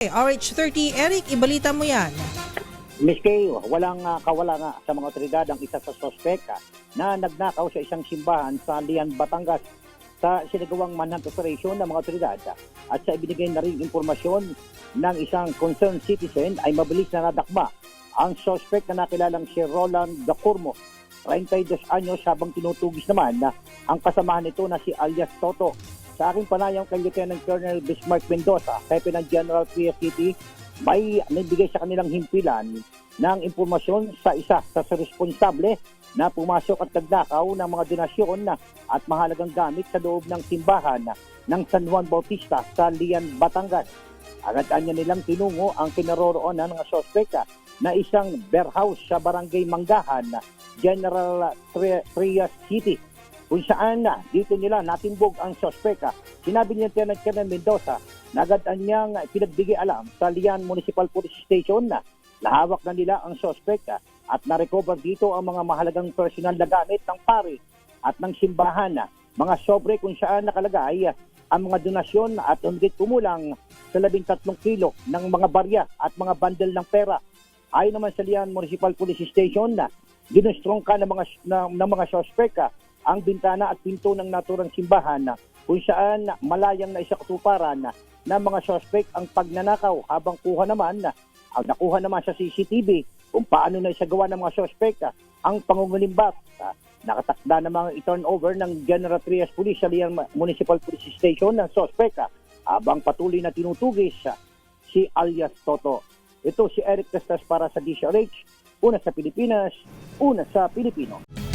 RH30, Eric, ibalita mo yan. Miss Kay, walang kawala nga sa mga otoridad ang isa sa sospek na nagnakaw sa isang simbahan sa Lian, Batangas sa sinagawang manhunt operation ng mga otoridad. At sa ibinigay na rin impormasyon ng isang concerned citizen ay mabilis na nadakma ang sospek na nakilalang si Roland Dacurmo, 32 anyos, habang tinutugis naman ang kasamahan nito na si alias Toto. Sa aking panayam kay Lieutenant Colonel Bismarck Mendoza, Hepe ng General Trias City, may nabigay sa kanilang himpilan ng impormasyon sa isa sa responsable na pumasok at nagnakaw ng mga donasyon at mahalagang gamit sa loob ng simbahan ng San Juan Bautista sa Lian, Batangas. Agad-anya nilang tinungo ang kinaroroonan ng sospek na isang warehouse sa Barangay Manggahan, General Trias City, kung saan dito nila natimbog ang sospek. Sinabi ni Lieutenant Colonel Mendoza na agad niyang pinagbigay alam sa Lian Municipal Police Station na hawak na nila ang sospek at na-recover dito ang mga mahalagang personal na gamit ng pari at ng simbahan. Mga sobre kung saan nakalagay ang mga donasyon at umigit kumulang sa 13 kilo ng mga barya at mga bundle ng pera. Ayon naman sa Lian Municipal Police Station na ginustrong ka ng mga sospek ang bintana at pinto ng naturang simbahan kung saan malayang na isa katuparan na mga sospek ang pagnanakaw, habang nakuha naman sa CCTV kung paano na isagawa ng mga sospek ang pangungulimbat. Nakatakda namang i-turnover ng General Trias Police sa Lian Municipal Police Station ng sospek habang patuloy na tinutugis si alias Toto. Ito si Eric Testas para sa DCRH, una sa Pilipinas, una sa Pilipino.